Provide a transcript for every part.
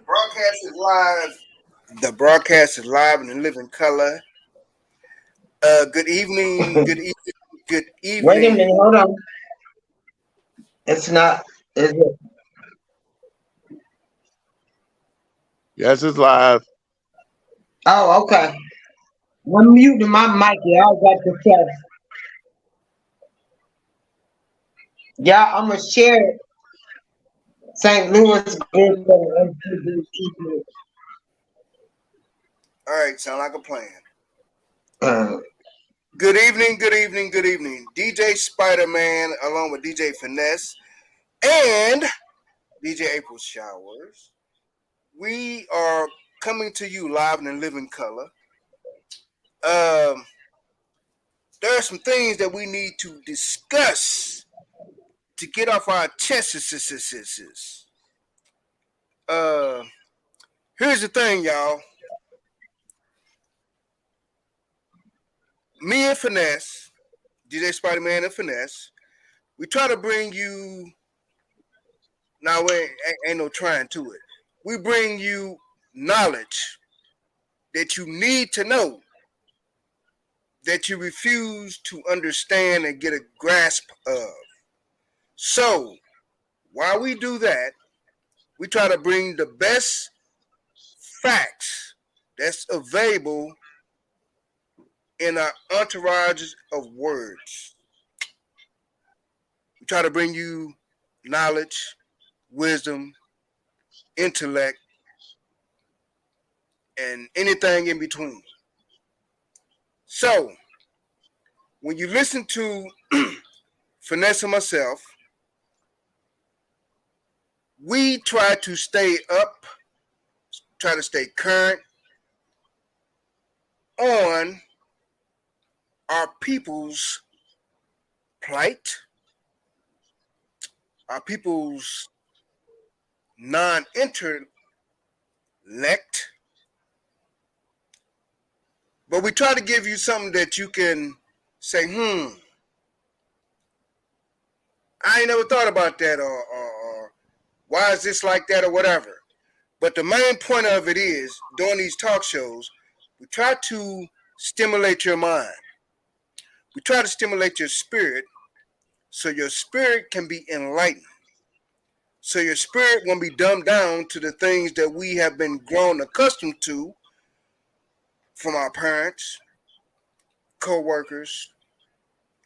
Broadcast is live. The broadcast is live and in living color. Good evening. Good evening. Good Wait a minute, evening. hold on. It's not. Is it? Yes, it's live. Oh, okay. I'm muting my mic. Y'all got to test. Y'all, I'm gonna share it. St. Louis good for the MTV people. All right, sound like a plan. Uh, Good evening. Good evening. Good evening. DJ Spidaman along with DJ Finess and DJ April Showers. We are coming to you live and in living color. Um, there are some things that we need to discuss to get off our chests. Uh, here's the thing, y'all. Me and Finesse, DJ Spider Man and Finesse, we try to bring you. Now, ain't no trying to it. We bring you knowledge that you need to know, that you refuse to understand and get a grasp of. So, while we do that, we try to bring the best facts that's available in our entourage of words. We try to bring you knowledge, wisdom, intellect, and anything in between. So, when you listen to Finesse and myself, we try to stay up, try to stay current on our people's plight, our people's non intellect, but we try to give you something that you can say, I ain't never thought about that, or why is this like that, or whatever. But the main point of it is, during these talk shows, we try to stimulate your mind. We try to stimulate your spirit so your spirit can be enlightened. So your spirit won't be dumbed down to the things that we have been grown accustomed to from our parents, co-workers,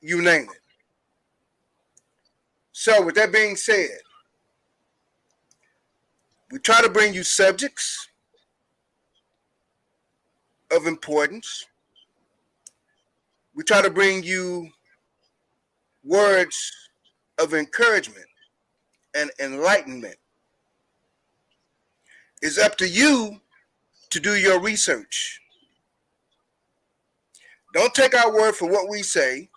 you name it. So with that being said, we try to bring you subjects of importance. We try to bring you words of encouragement and enlightenment. It's up to you to do your research. Don't take our word for what we say.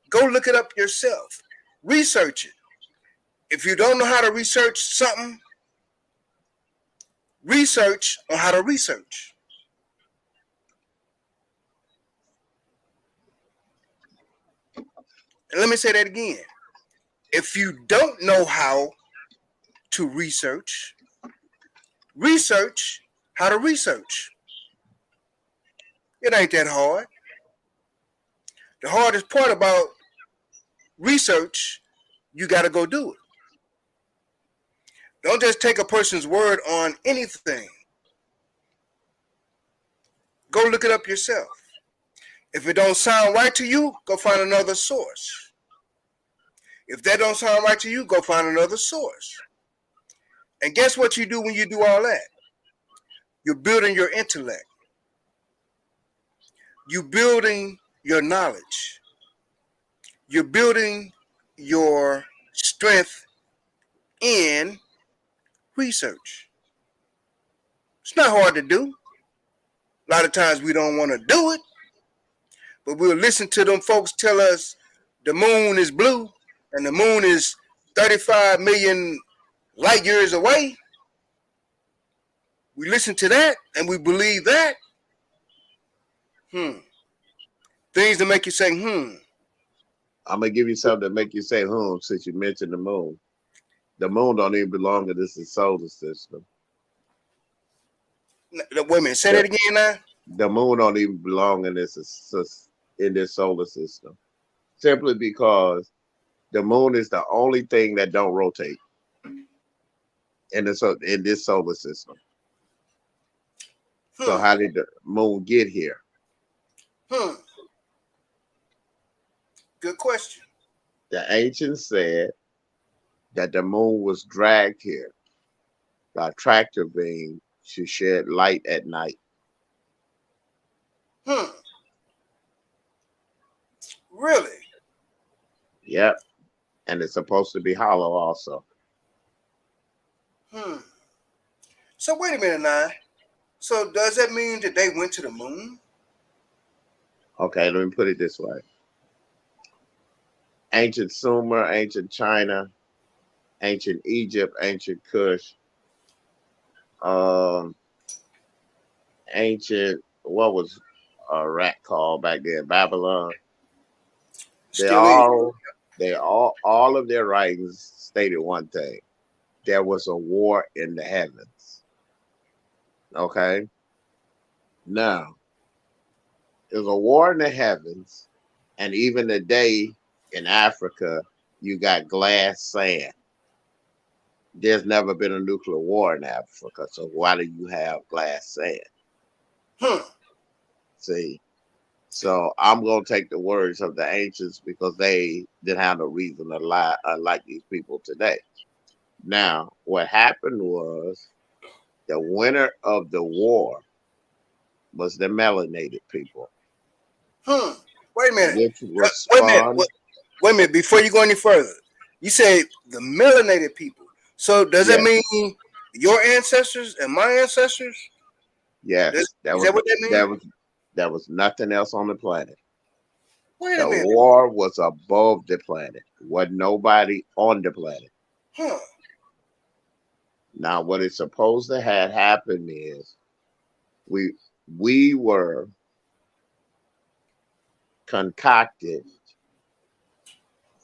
Go look it up yourself. Research it. If you don't know how to research something, research on how to research. And let me say that again. If you don't know how to research, research how to research. It ain't that hard. The hardest part about research, you got to go do it. Don't just take a person's word on anything. Go look it up yourself. If it don't sound right to you, go find another source. If that don't sound right to you, go find another source. And guess what you do when you do all that? You're building your intellect. You're building your knowledge. You're building your strength in research. It's not hard to do. A lot of times we don't want to do it, but we'll listen to them folks tell us the moon is blue and the moon is 35 million light years away. We listen to that and we believe that. Hmm. Things that make you say, I'm gonna give you something that make you say, since you mentioned the moon. The moon don't even belong to this solar system. Wait a minute, say The, that again now. the moon don't even belong in this solar system, simply because the moon is the only thing that don't rotate in this solar system. So Hmm. how did the moon get here? Hmm. Good question. The ancients said that the moon was dragged here by tractor beam to shed light at night. Hmm. Really? Yep, and it's supposed to be hollow also. Hmm. So wait a minute now. So does that mean that they went to the moon? Okay, let me put it this way: ancient Sumer, ancient China, ancient Egypt, ancient Kush, um, ancient what was a rat called back then? Babylon. They Still is. all all of their writings stated one thing: there was a war in the heavens. Okay, now there's a war in the heavens, and even today in Africa, you got glass sand. There's never been a nuclear war in Africa, so why do you have glass sand? Hmm. See, so I'm gonna take the words of the ancients because they didn't have no reason to lie, unlike these people today. Now, what happened was the winner of the war was the melanated people, Hmm. Wait a minute. which was Wait a minute. spawned. Wait a minute. Before you go any further, you say the melanated people. So does that Yes, mean your ancestors and my ancestors? yes, Is that what that means? there was nothing else on the planet. Wait a The minute. war was above the planet. Wasn't nobody on the planet. Huh. Now, what is supposed to have happened is we we were concocted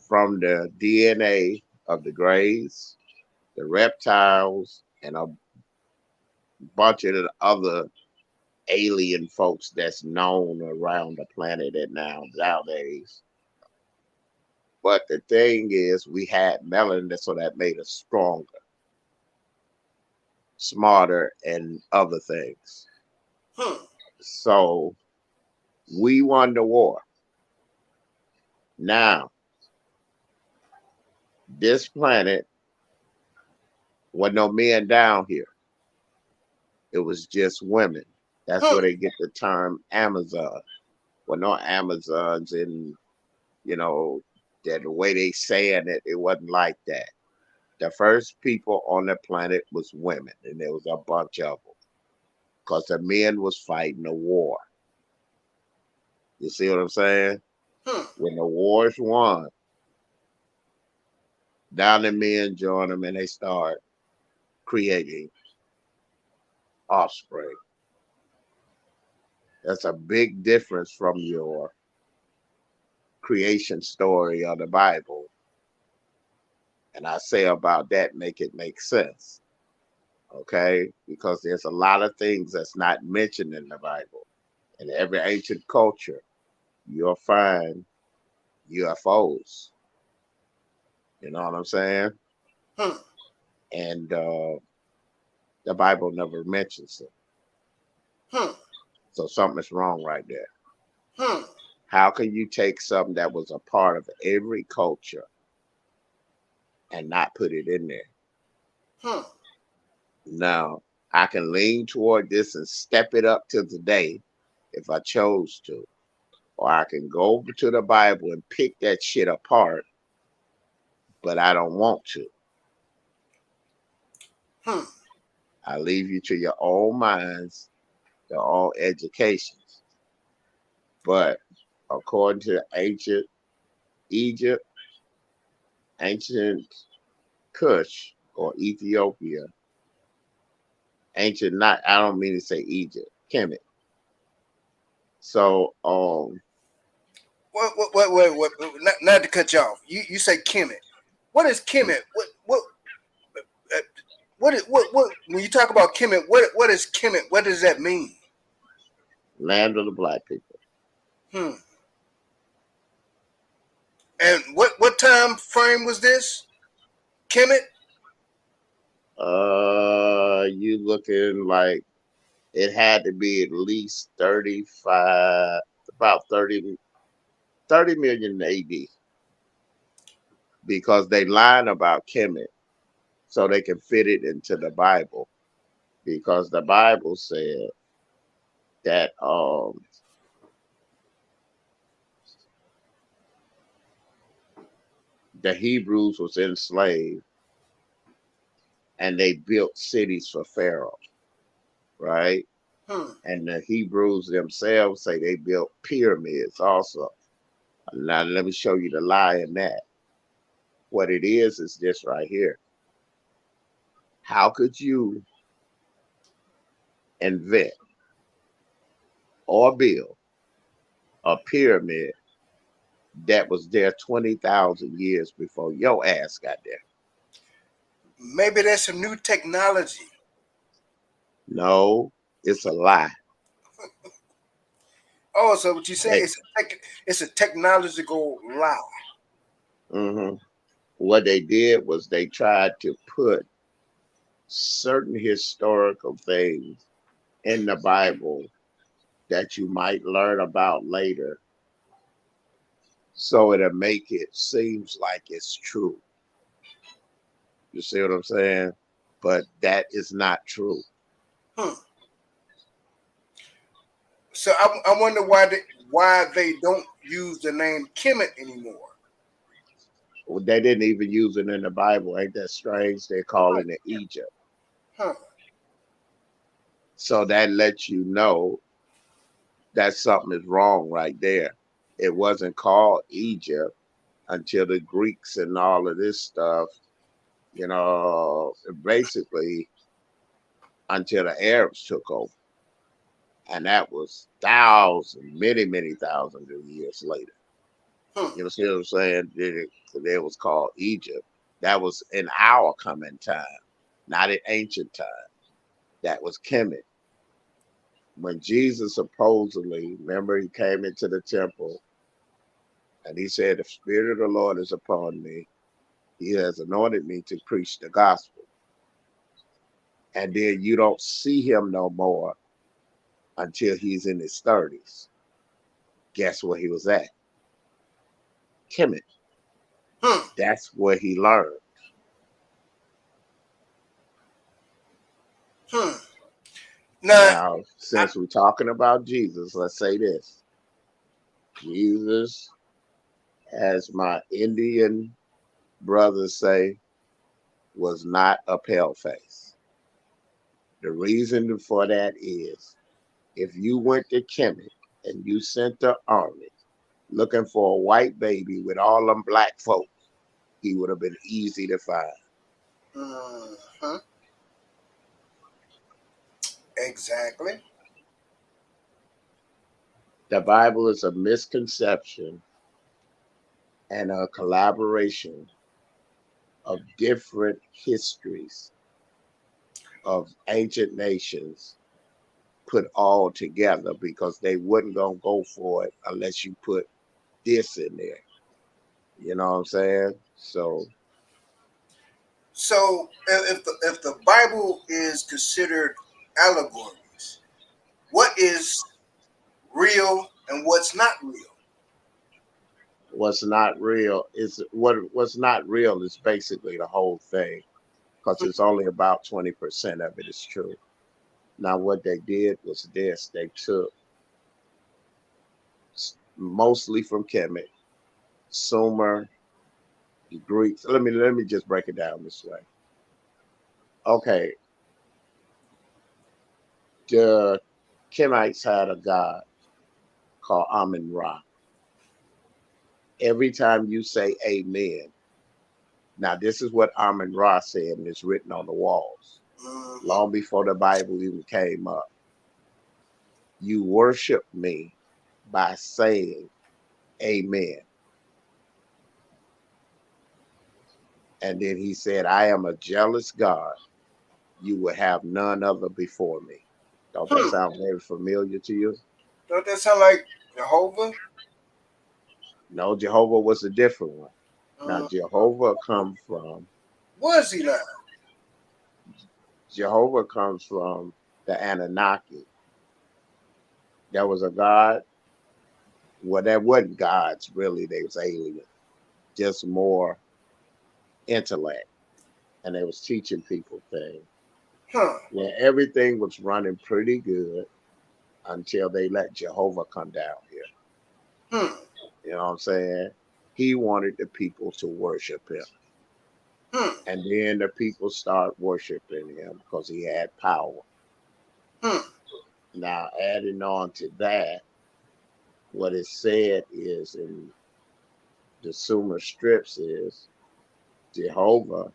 from the DNA of the grays, the reptiles, and a bunch of the other alien folks that's known around the planet at nowadays. But the thing is, we had melanin, so that made us stronger, smarter, and other things. Hmm. So we won the war. Now, this planet wasn't no men down here. It was just women. That's Hmm. where they get the term Amazon. Well, no Amazons in, you know, that the way they saying it, it wasn't like that. The first people on the planet was women, and there was a bunch of them because the men was fighting the war. You see what I'm saying? Hmm. When the war's won, now the men join them and they start creating offspring. That's a big difference from your creation story of the Bible. And I say about that, make it make sense. Okay? Because there's a lot of things that's not mentioned in the Bible. In every ancient culture, you'll find UFOs. You know what I'm saying? Hmm. And the Bible never mentions it. Hmm. So something's wrong right there. Hmm. How can you take something that was a part of every culture and not put it in there? Hmm. Now, I can lean toward this and step it up to today if I chose to. Or I can go to the Bible and pick that shit apart, but I don't want to. Hmm. I leave you to your own minds, your own educations. But according to ancient Egypt, ancient Kush or Ethiopia, ancient not I don't mean to say Egypt, Kemet. So What? Not to cut you off. You say Kemet. What is Kemet? Uh, what is when you talk about Kemet, what is Kemet? What does that mean? Land of the black people. Hmm. And what time frame was this? Kemet? You looking like it had to be at least 35, about 30 million AD, because they line about Kemet so they can fit it into the Bible, because the Bible said that the Hebrews was enslaved and they built cities for Pharaoh, right? Hmm. And the Hebrews themselves say they built pyramids also. Now let me show you the lie in that. What it is this right here. How could you invent or build a pyramid that was there 20,000 years before your ass got there? Maybe there's some new technology. No, it's a lie. Oh, so what you're saying They, is it's a technological lie. hmm What they did was they tried to put certain historical things in the Bible that you might learn about later, so it'll make it seems like it's true. You see what I'm saying? But that is not true. Hmm. So I wonder why they don't use the name Kemet anymore. They didn't even use it in the Bible. Ain't that strange? They're calling it Egypt. Huh. So that lets you know that something is wrong right there. It wasn't called Egypt until the Greeks and all of this stuff, basically until the Arabs took over. And that was thousands, many, many thousands of years later. Hmm. You know, see what I'm saying? It was called Egypt. That was in our coming time, not in ancient time. That was Kemet. When Jesus supposedly, remember, he came into the temple and he said, "The Spirit of the Lord is upon me. He has anointed me to preach the gospel." And then you don't see him no more until he's in his 30s. Guess where he was at? Kemet. Hmm. That's where he learned. Hmm. Now, Now, I, since we're talking about Jesus, let's say this. Jesus, as my Indian brothers say, was not a pale face. The reason for that is if you went to Kemet and you sent the army looking for a white baby with all them black folks, he would have been easy to find. hmm, exactly. The Bible is a misconception and a collaboration of different histories of ancient nations put all together, because they wouldn't gonna go for it unless you put this in there. You know what I'm saying? So So if the Bible is considered allegories, what is real and what's not real? what's not real is what's not real is basically the whole thing, because it's only about 20% of it is true. Now what they did was this: they took mostly from Kemet, Sumer, the Greeks. Let me just break it down this way. Okay, the Kemites had a god called Amun Ra. Every time you say amen, now this is what Amun Ra said, and it's written on the walls Hmm. long before the Bible even came up. You worship me by saying amen. And then he said, I am a jealous God, you would have none other before me. Don't that Hmm. sound very familiar to you? Don't that sound like Jehovah? No, Jehovah was a different one. Now, Uh, was he not? Jehovah comes from the Anunnaki. There was a God. Well, there wasn't gods really. They was alien, just more intellect, and they was teaching people things. Huh. Yeah, everything was running pretty good until they let Jehovah come down here. Hmm. You know what I'm saying? He wanted the people to worship him. Hmm. And then the people start worshiping him because he had power. Hmm. Now, adding on to that, what is said is in the Sumer strips is Jehovah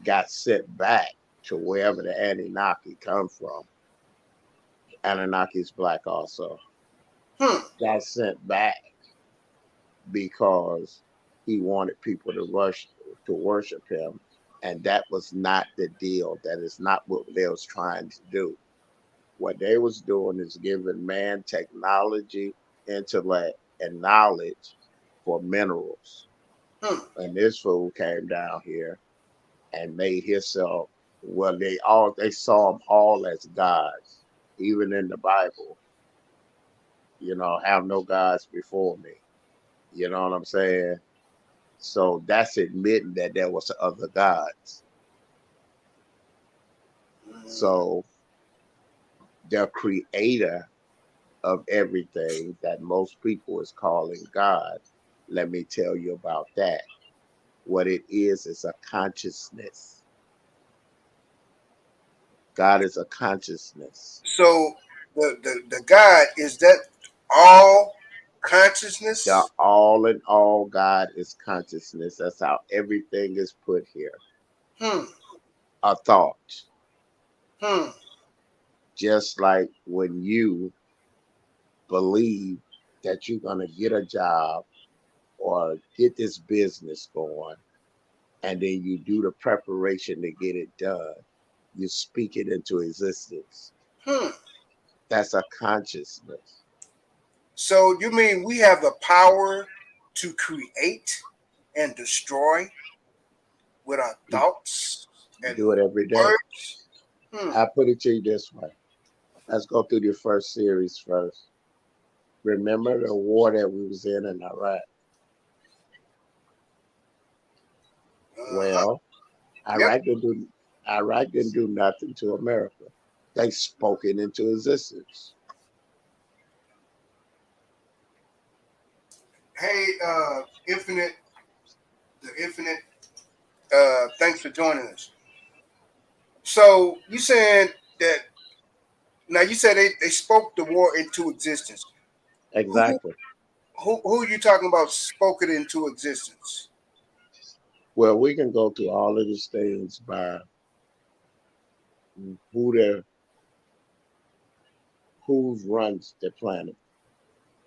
got sent back to wherever the Anunnaki come from. Anunnaki is black also. Hmm. Got sent back because he wanted people to worship him, and that was not the deal. That is not what they was trying to do. What they was doing is giving man technology, intellect, and knowledge for minerals. Hmm. And this fool came down here and made himself. Well, they saw him all as gods, even in the Bible. Have no gods before me. You know what I'm saying? So that's admitting that there was other gods. Hmm. So the creator of everything that most people is calling God, let me tell you about that. What it is a consciousness. God is a consciousness. So the God is that all The consciousness? all in all God is consciousness. That's how everything is put here. Hmm. A thought. Hmm. Just like when you believe that you're going to get a job or get this business going, and then you do the preparation to get it done, you speak it into existence. Hmm. That's a consciousness. So you mean we have the power to create and destroy with our You thoughts and do it every day. words? Hmm. I put it to you this way. Let's go through the first series first. Remember the war that we was in Iraq? Uh-huh. Well, Yep. Iraq didn't do Iraq didn't do nothing to America. They spoke it into existence. Hey, Infinite, the Infinite, thanks for joining us. So you saying that now you said they spoke the war into existence. Who Exactly. who are you talking about spoke it into existence? Well, we can go through all of these things by who the who runs the planet.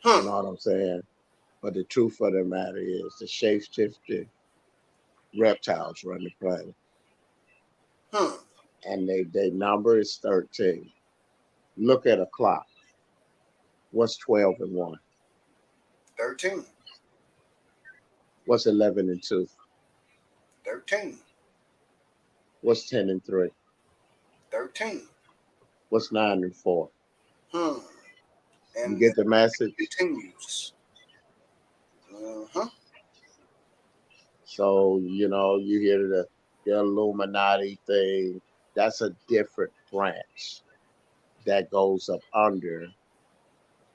You Hmm. know what I'm saying? But the truth of the matter is the shape shifting reptiles run the planet. Hmm. And their number is 13. Look at a clock. What's 12 and 1? 13. What's 11 and 2? 13. What's 10 and 3? 13. What's 9 and 4? Hmm. You And get the it message? continues. Uh-huh. So, you hear the Illuminati thing. That's a different branch that goes up under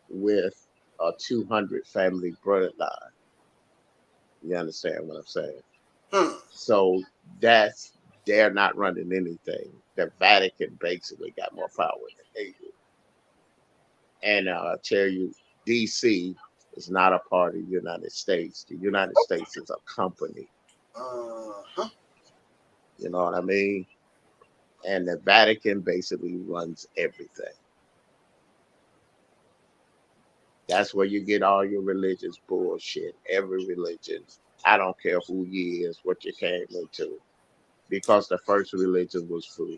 with a 200 family bloodline. You understand what I'm saying? Hmm. So that's they're not running anything. The Vatican basically got more power than they do. And I tell you, DC is not a part of the United States. The United States is a company. Uh-huh. You know what I mean? And the Vatican basically runs everything. That's where you get all your religious bullshit. Every religion. I don't care who you is, what you came into. because the first religion was voodoo.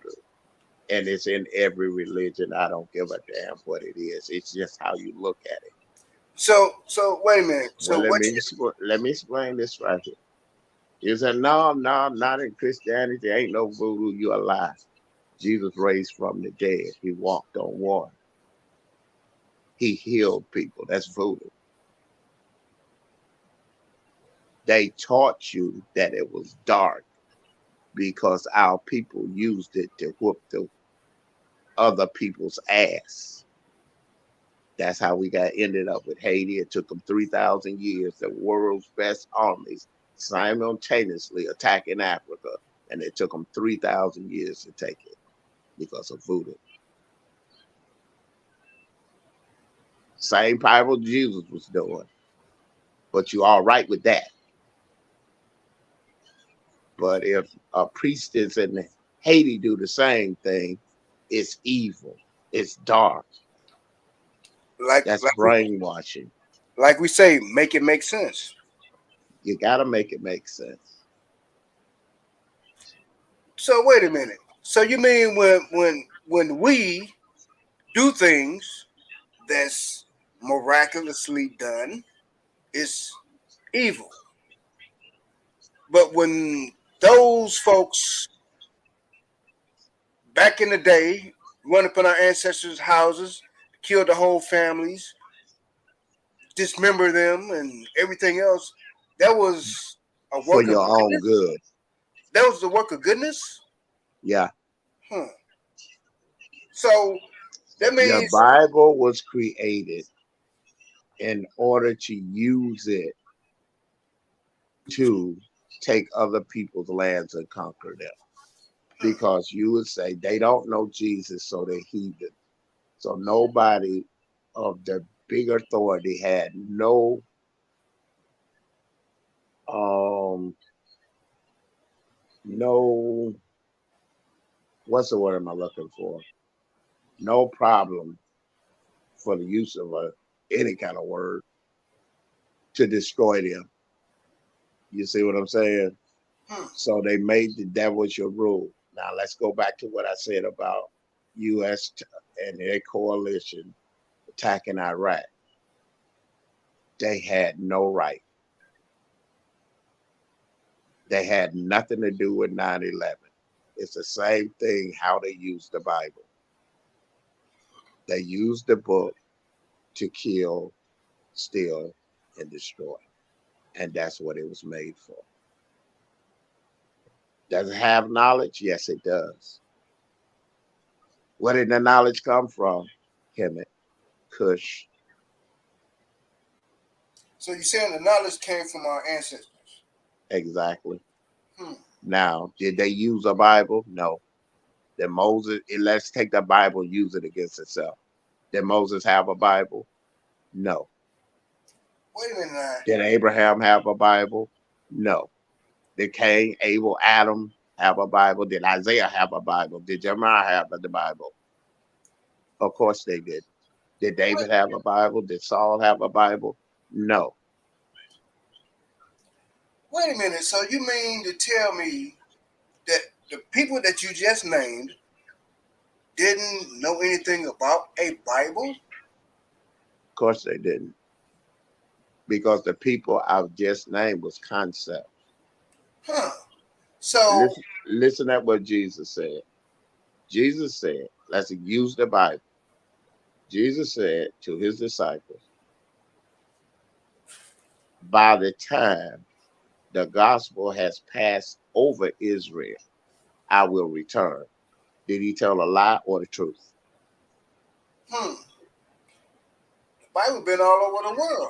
And it's in every religion. I don't give a damn what it is. It's just how you look at it. So wait a minute. Well, So what you let me explain this right here. You said, no, no, not in Christianity. Ain't no voodoo. You a lie. Jesus raised from the dead. He walked on water. He healed people. That's voodoo. They taught you that it was dark because our people used it to whoop the other people's ass. That's how we got ended up with Haiti. It took them 3,000 years. The world's best armies simultaneously attacking Africa, and it took them 3,000 years to take it because of voodoo. Same Bible Jesus was doing, but you all right with that. But if a priestess in Haiti do the same thing, it's evil. It's dark. like That's like we brainwashing. like we say, make it make sense. You gotta make it make sense. So wait a minute. So you mean when we do things that's miraculously done, it's evil. But when those folks back in the day run up in our ancestors' houses, kill the whole families, dismember them, and everything else, that was a For work of your own goodness. good. That was the work of goodness. Yeah. Huh. So that The means Bible was created in order to use it to take other people's lands and conquer them. Because you would say they don't know Jesus, so they're heathen. So nobody of the big authority had um no what's the word am I looking for? No problem for the use of any kind of word to destroy them. You see what I'm saying? hmm, So they made that was your rule. Now let's go back to what I said about U.S. And their coalition attacking Iraq. They had no right. They had nothing to do with 9/11. It's the same thing how they used the Bible. They used the book to kill, steal, and destroy. And that's what it was made for. Does it have knowledge? Yes, it does. Where did the knowledge come from? Kemet, Cush. so you're saying the knowledge came from our ancestors. Exactly. Hmm. Now, did they use a Bible? No. Did Moses, let's take the Bible and use it against itself. Did Moses have a Bible? No. Wait a minute now. Did Abraham have a Bible? No. Did Cain, Abel, Adam have a Bible? Did Isaiah have a Bible? Did Jeremiah have the Bible? Of course they did. Did Wait, David have a Bible? Did Saul have a Bible? No. wait a minute. So you mean to tell me that the people that you just named didn't know anything about a Bible? Of course they didn't. Because the people I've just named was concept. Huh. So Listen at what Jesus said. Jesus said, let's use the Bible. Jesus said to his disciples, by the time the gospel has passed over Israel, I will return. Did he tell a lie or the truth? hmm, the Bible been all over the world.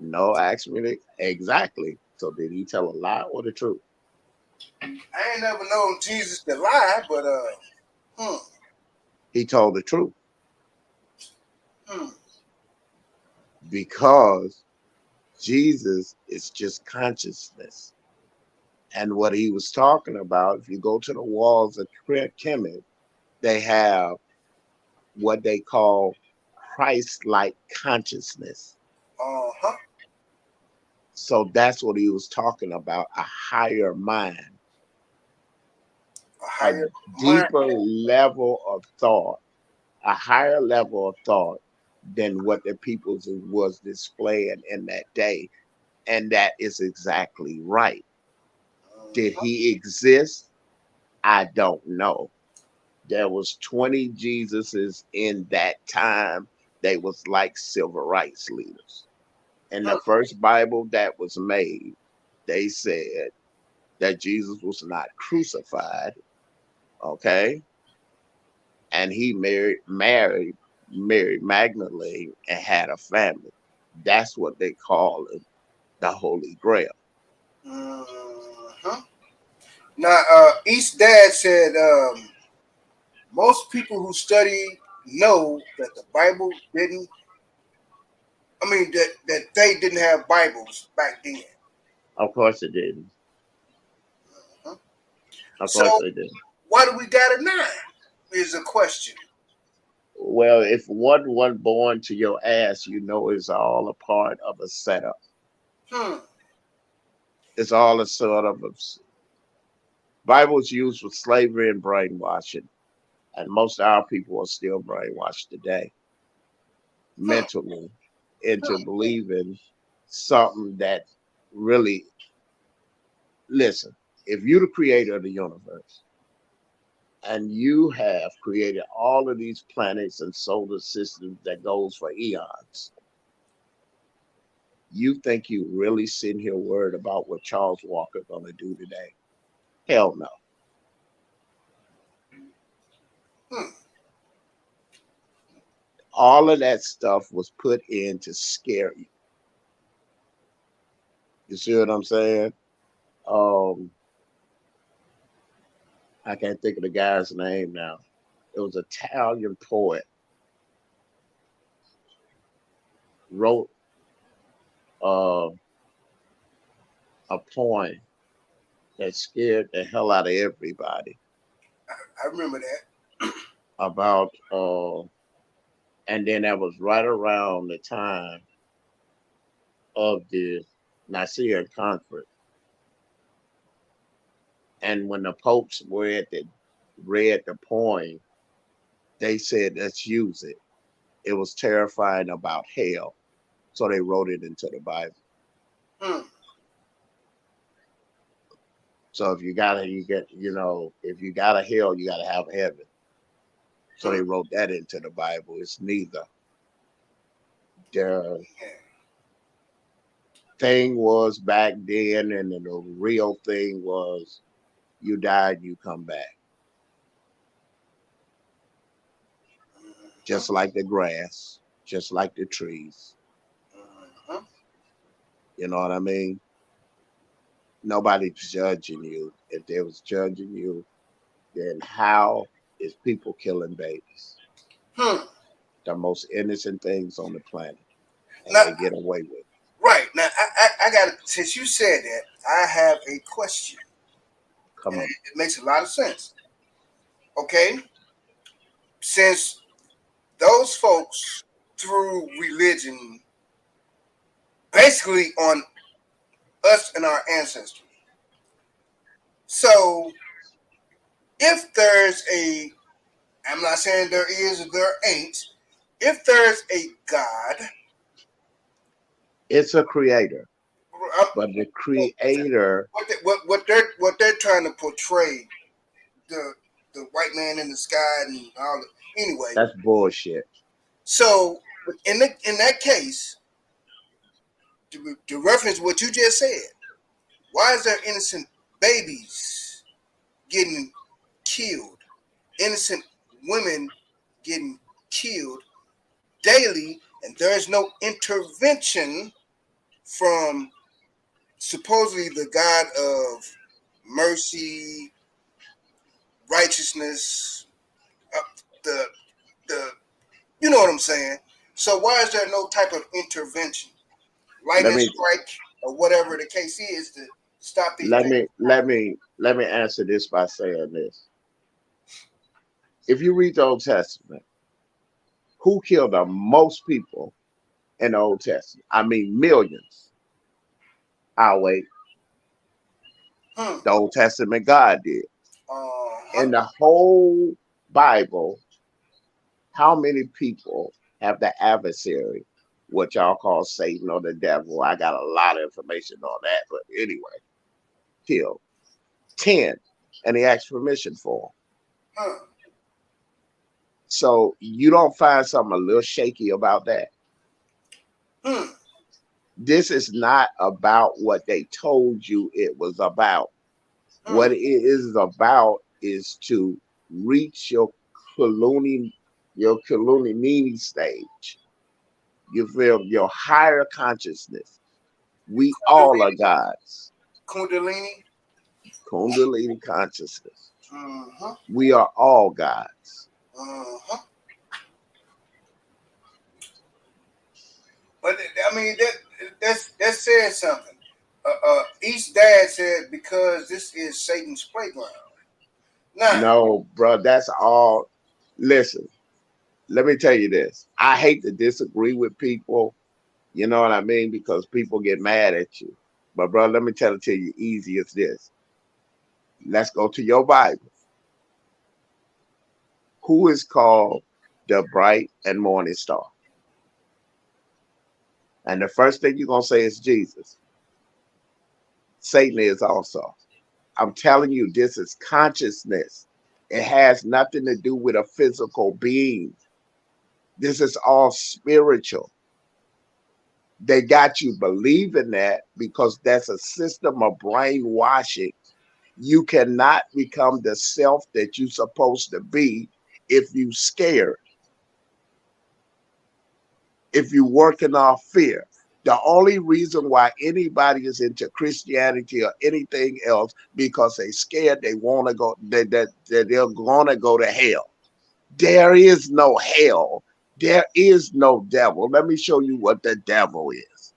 No, ask me exactly. So did he tell a lie or the truth? I ain't never known Jesus to lie, but hmm, He told the truth hmm. because Jesus is just consciousness. And what he was talking about, if you go to the walls of Kemet, they have what they call Christ-like consciousness. Uh-huh. So that's what he was talking about, a higher mind. a higher mind. deeper level of thought, a higher level of thought than what the people was displaying in that day. And that is exactly right. Did Uh-huh. he exist? I don't know. There was 20 Jesuses in that time. They was like civil rights leaders. In the Huh. first Bible that was made, they said that Jesus was not crucified, okay? And he married Mary Magdalene and had a family. That's what they call it, the Holy Grail. Uh-huh. Now, East Dad said most people who study know that the Bible didn't. I mean that they didn't have Bibles back then. Of course it didn't. Huh? Of So course they didn't. why do we got it now? Is a question. Well, if one wasn't born to your ass, you know it's all a part of a setup. Hmm. It's all a sort of a Bible's used for slavery and brainwashing, and most of our people are still brainwashed today, Hmm. mentally, into Hmm. believing something that really, listen, if you're the creator of the universe and you have created all of these planets and solar systems that goes for eons, you think you really sitting here worried about what Charles Walker gonna do today? Hell no. Hmm. All of that stuff was put in to scare you. You see what I'm saying? Um, I can't think of the guy's name now. It was an Italian poet wrote uh, a poem that scared the hell out of everybody I remember that. about and then that was right around the time of the Nicene Conference. And when the popes read the poem, they said, let's use it. It was terrifying about hell. So they wrote it into the Bible. Hmm. So if you get, if you got a hell, you got to have a heaven. So Hmm. they wrote that into the Bible. It's neither. The Yeah. thing was back then, and then the real thing was you died, you come back. Uh-huh. Just like the grass, just like the trees. Uh-huh. You know what I mean? Nobody's judging you. If they was judging you, then how is people killing babies? Hmm. The most innocent things on the planet, and Now, they get away with it. right now, I got since you said that, I have a question, Come and on. it makes a lot of sense. Okay, since those folks threw religion basically on us and our ancestors, so if there's a, I'm not saying there is or there ain't, if there's a God, It's a creator, uh, but the creator, what they're trying to portray, the the white man in the sky and all that. Anyway, that's bullshit. so in that case, to reference what you just said, why is there innocent babies getting killed, innocent women getting killed daily, and there is no intervention from supposedly the God of mercy, righteousness, uh, the the you know what I'm saying? So why is there no type of intervention, Let lightning me strike or whatever the case is, to stop these let babies? me let me let me answer this by saying this. If you read the Old Testament, who killed the most people in the Old Testament? I mean millions. I'll wait. Hmm. The Old Testament God did. Uh In the whole Bible, how many people have the adversary, what y'all call Satan or the devil? I got a lot of information on that, but anyway, killed 10, and he asked permission for them. Huh. So you don't find something a little shaky about that. Hmm. This is not about what they told you it was about. Hmm. What it is about is to reach your Kulunini stage. You feel your higher consciousness. We all are Kundalini. gods. Kundalini. Kundalini consciousness. Uh-huh. We are all gods. Uh-huh. But I mean that says something. Each dad said because this is Satan's playground. Now, No, bro, that's all. Listen, let me tell you this. I hate to disagree with people, you know what I mean? Because people get mad at you. But, bro, let me tell it to you easy as this. Let's go to your Bible. Who is called the bright and morning star? And the first thing you're going to say is Jesus. Satan is also. I'm telling you, this is consciousness. It has nothing to do with a physical being. This is all spiritual. They got you believing that because that's a system of brainwashing. You cannot become the self that you're supposed to be if you scared, if you're working off fear. The only reason why anybody is into Christianity or anything else because they scared they want to go, that they're going to go to hell. There is no hell. There is no devil. Let me show you what the devil is.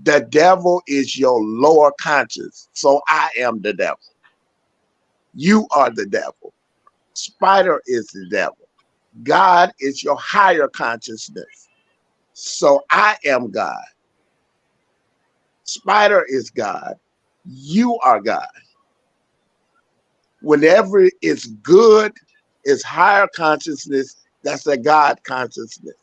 The devil is your lower conscious. So I am the devil. You are the devil. Spider is the devil. God is your higher consciousness. So I am God. Spider is God. You are God. Whenever it's good, it's higher consciousness. That's a God consciousness.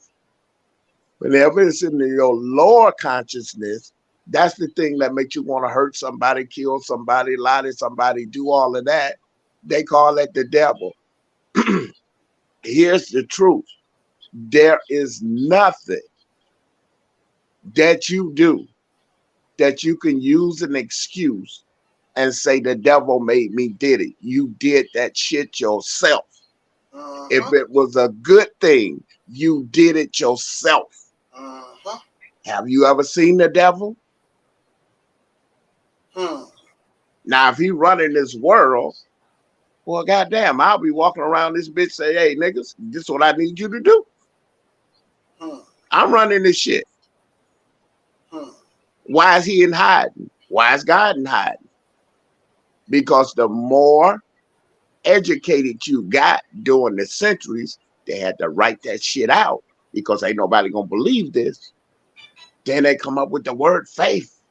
Whenever it's in your lower consciousness, that's the thing that makes you want to hurt somebody, kill somebody, lie to somebody, do all of that. They call it the devil. Here's the truth. There is nothing that you do that you can use an excuse and say the devil made me did it. You did that shit yourself. If uh-huh. it was a good thing, you did it yourself. Uh-huh. Have you ever seen the devil? Hmm. Now, if he running this world, well, goddamn, I'll be walking around this bitch say, hey, niggas, this is what I need you to do. Hmm. I'm running this shit. Hmm. Why is he in hiding? Why is God in hiding? Because the more educated you got during the centuries, they had to write that shit out because ain't nobody gonna believe this. Then they come up with the word faith.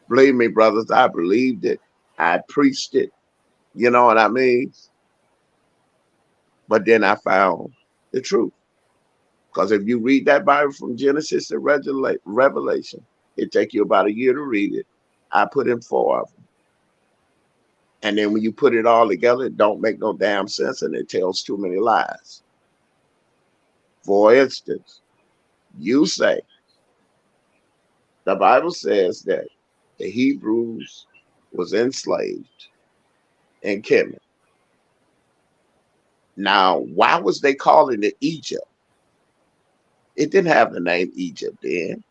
Believe me, brothers, I believed it. I preached it. You know what I mean? But then I found the truth. Because if you read that Bible from Genesis to Revelation, it take you about a year to read it. I put in 4 of them. And then when you put it all together, it don't make no damn sense and it tells too many lies. For instance, you say, the Bible says that the Hebrews was enslaved in Kemet. Now, why was they calling it Egypt? It didn't have the name Egypt then.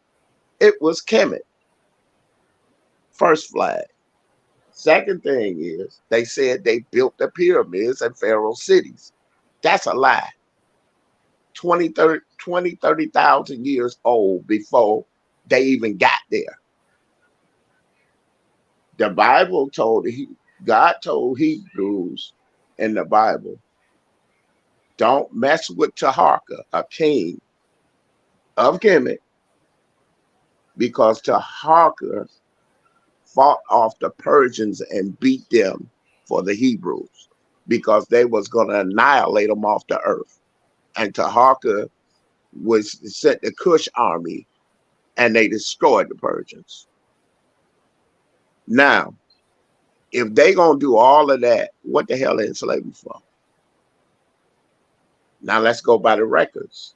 It was Kemet. First flag. Second thing is, they said they built the pyramids and pharaoh cities. That's a lie. 30,000 years old before they even got there. The Bible told, God told Hebrews in the Bible, don't mess with Taharka, a king of Kemet, because Taharka fought off the Persians and beat them for the Hebrews because they was going to annihilate them off the earth. And Taharka was sent the Cush army and they destroyed the Persians. Now, if they gonna do all of that, what the hell they enslaved them for? Now let's go by the records.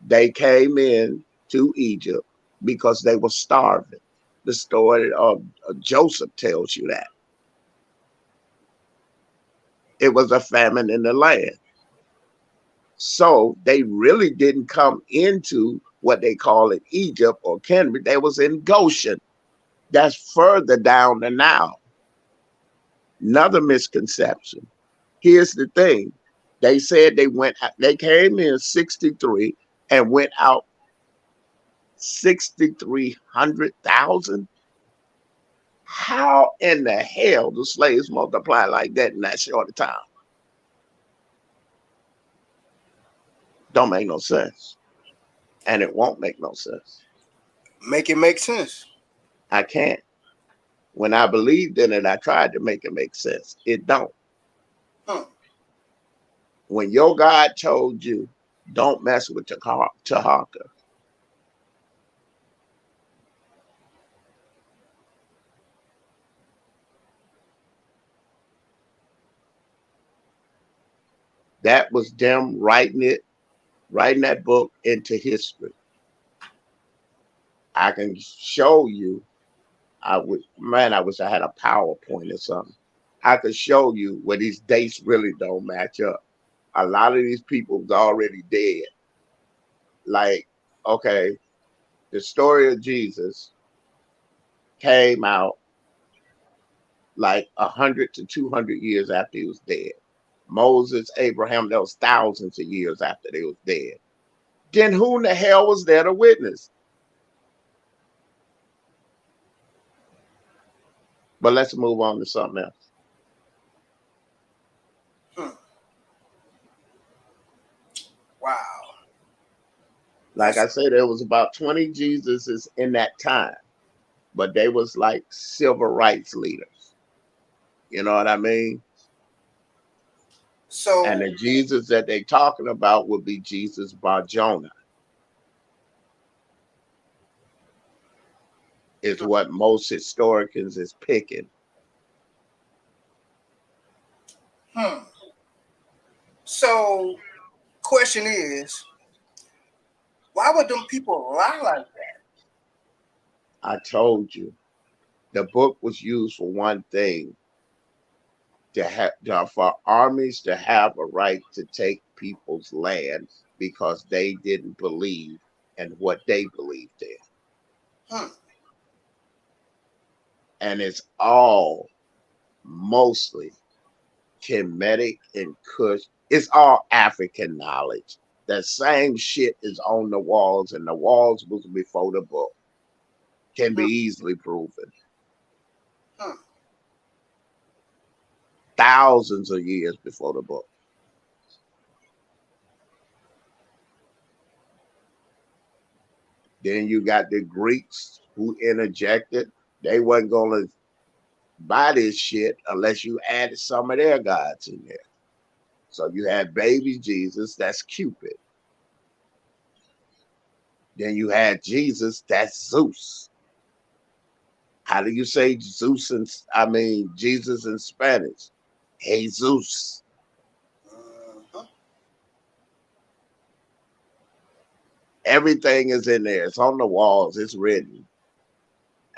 They came in to Egypt because they were starving. The story of Joseph tells you that. It was a famine in the land. So they really didn't come into what they call it Egypt or Canaan. They was in Goshen. That's further down the Nile. Another misconception. Here's the thing. They said they came in 63 and went out 6,300,000. How in the hell do slaves multiply like that in that short of time? Don't make no sense. And it won't make no sense. Make it make sense. I can't. When I believed in it, I tried to make it make sense. It don't. Huh. When your God told you, don't mess with Taharka, that was them writing that book into history. I can show you. I wish I had a PowerPoint or something. I could show you where these dates really don't match up. A lot of these people's already dead. Like, okay, the story of Jesus came out like 100 to 200 years after he was dead. Moses, Abraham, that was thousands of years after they was dead. Then who in the hell was there to witness? But let's move on to something else. Hmm. Wow. Like I said, there was about 20 Jesuses in that time, but they was like civil rights leaders. You know what I mean? And So, the Jesus that they talking about would be Jesus Bar Jonah, is what most historians is picking. hmm. So, question is, why would them people lie like that? I told you, the book was used for one thing, for armies to have a right to take people's land because they didn't believe in what they believed in. Hmm. And it's all mostly Kemetic and Kush. It's all African knowledge. The same shit is on the walls, and the walls was before the book. Can be Hmm. easily proven. Hmm. Thousands of years before the book. Then you got the Greeks who interjected. They wasn't gonna buy this shit unless you added some of their gods in there. So you had baby Jesus, that's Cupid. Then you had Jesus, that's Zeus. How do you say Jesus in Spanish? Jesus. Uh-huh. Everything is in there. It's on the walls. It's written.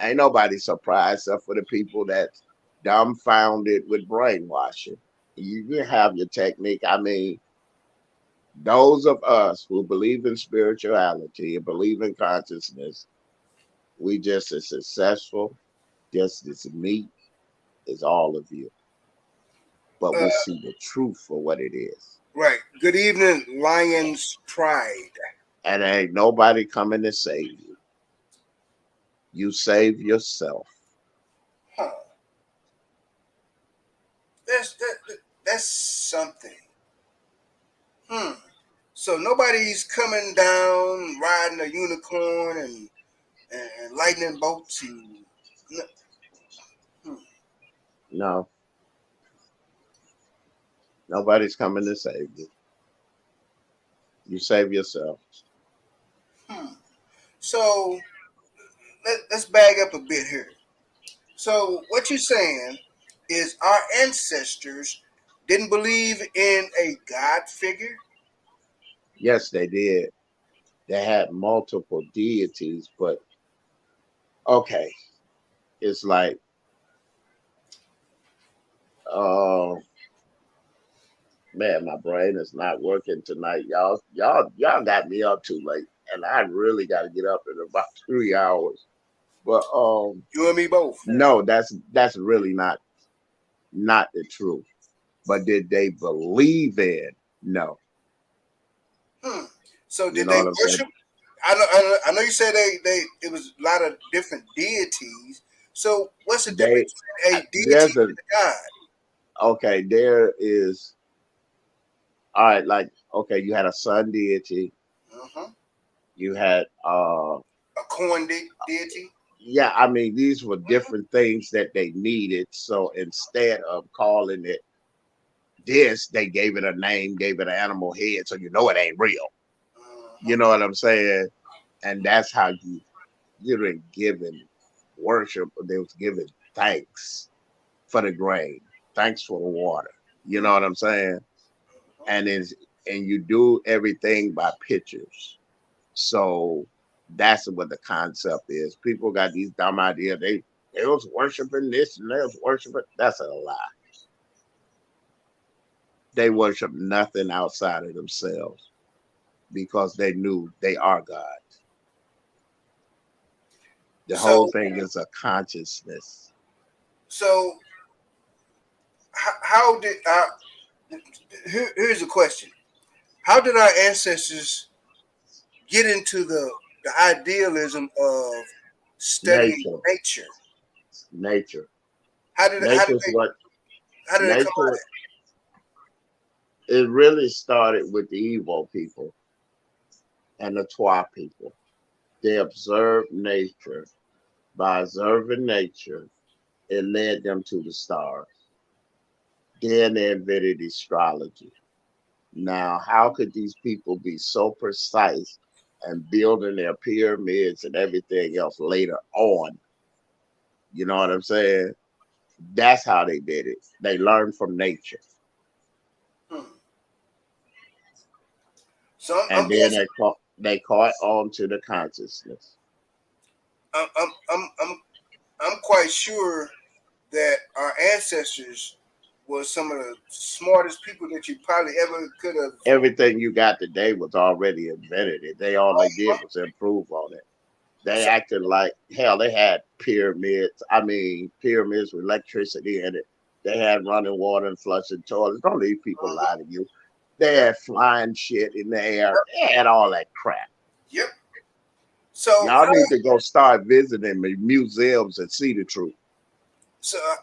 Ain't nobody surprised except for the people that's dumbfounded with brainwashing. You have your technique. Those of us who believe in spirituality and believe in consciousness, we just as successful, just as meek as all of you. But we Uh, see the truth for what it is. right. Good evening, Lion's Pride. And ain't nobody coming to save you. You save yourself. Huh. That's something. Hmm. So nobody's coming down riding a unicorn and lightning bolts and No, nobody's coming to save you. You save yourself. Hmm. So let's bag up a bit here. So what you're saying is our ancestors didn't believe in a God figure. Yes, they did. They had multiple deities, but okay, it's like, oh man, my brain is not working tonight, y'all got me up too late, and I really got to get up in about 3 hours. But You and me both. no, that's really not the truth. But did they believe in? No, Hmm. So you did know they what I'm saying. worship? I know you said they it was a lot of different deities. So what's the They difference between a deity there's a and a god? okay. There is all right. Like okay, you had a sun deity. Uh-huh. You had A corn deity. yeah. I mean, these were different things that they needed. So instead of calling it this, they gave it a name, gave it an animal head, so you know it ain't real. You Uh-huh. know what I'm saying? And that's how you didn't given worship. They was giving thanks for the grain, thanks for the water. You know what I'm saying? And is and you do everything by pictures. So that's what the concept is. People got these dumb ideas. They was worshiping this and they was worshiping. That's a lie. They worship nothing outside of themselves because they knew they are God. The whole So thing is a consciousness. so how did here's a question. How did our ancestors get into the idealism of studying Nature, nature? nature, How did how did nature's they what how did they come nature. It really started with the Evo people and the Twa people. They observed nature. By observing nature, it led them to the stars. Then they invented astrology. Now, how could these people be so precise and building their pyramids and everything else later on? You know what I'm saying? That's how they did it. They learned from nature. Hmm. So I'm And then guessing they caught on to the consciousness. I'm I'm I'm I'm, I'm quite sure that our ancestors was some of the smartest people that you probably ever could have. Everything you got today was already invented. They all they did was improve on it. They So, acted like hell. They had pyramids. I mean, pyramids with electricity in it. They had running water and flushing toilets. Don't these people lie to you? They yep, had flying shit in the air. They had all that crap. yep. So Y'all need to go start visiting the museums and see the truth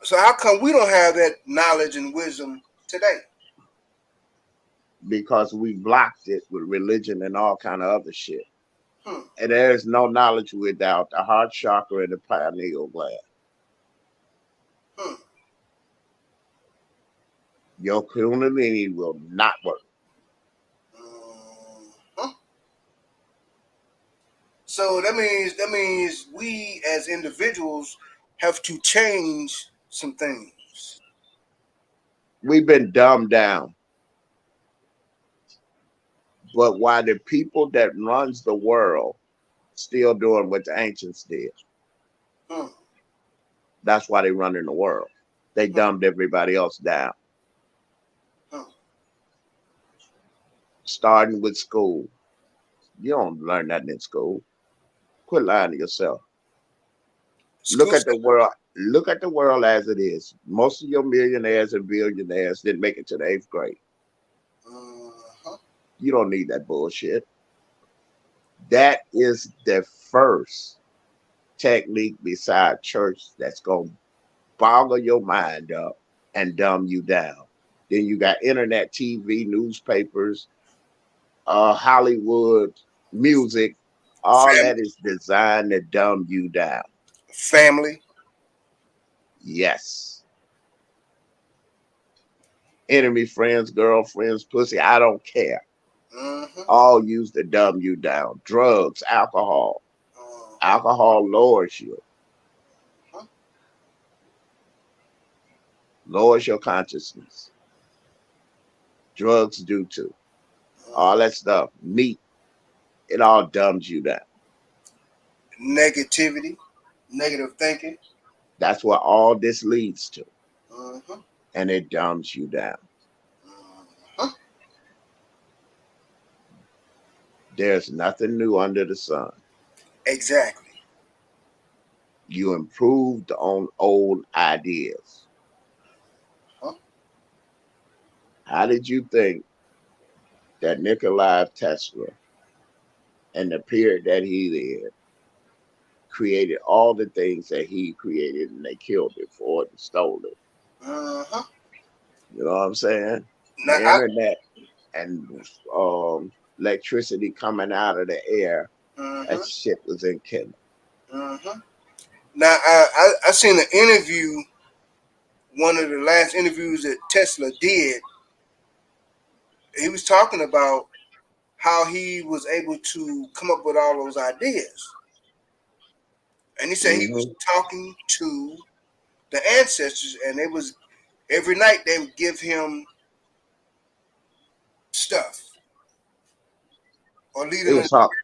so how come we don't have that knowledge and wisdom today? because we blocked it with religion and all kind of other shit. Hmm, And there is no knowledge without the heart chakra and the pineal gland. hmm. Your kundalini will not work. Hmm. So that means we as individuals have to change some things. We've been dumbed down. But why the people that runs the world still doing what the ancients did? Hmm, That's why they running the world. They hmm, dumbed everybody else down, hmm. starting with school. You don't learn nothing in school. Quit lying to yourself. Look School at the system. world. Look at the world as it is. Most of your millionaires and billionaires didn't make it to the eighth grade. Uh-huh. You don't need that bullshit. Yep. That is the first technique beside church that's gonna boggle your mind up and dumb you down. Then you got internet, TV, newspapers, Hollywood, music. All Family. that is designed to dumb you down. Family. Yes. Enemy, friends, girlfriends, pussy, I don't care. Mm-hmm. All used to dumb you down. Drugs, alcohol. Uh-huh. Alcohol lowers your consciousness. Drugs do too. All that stuff, meat, it all dumbs you down. Negativity, negative thinking. That's what all this leads to. Mm-hmm. And it dumbs you down. Mm-hmm. There's nothing new under the sun. Exactly. You improved on old ideas. Huh? How did you think that Nikola Tesla and the period that he did created all the things that he created and they killed it for it and stole it? Mm-hmm. You know what I'm saying? Now, The internet and electricity coming out of the air, that mm-hmm. shit was in Kenya. Mm-hmm. Now, I seen an interview, one of the last interviews that Tesla did. He was talking about how he was able to come up with all those ideas. And he said he was Mm-hmm. talking to the ancestors, and it was every night they would give him stuff or lead He him. was talking.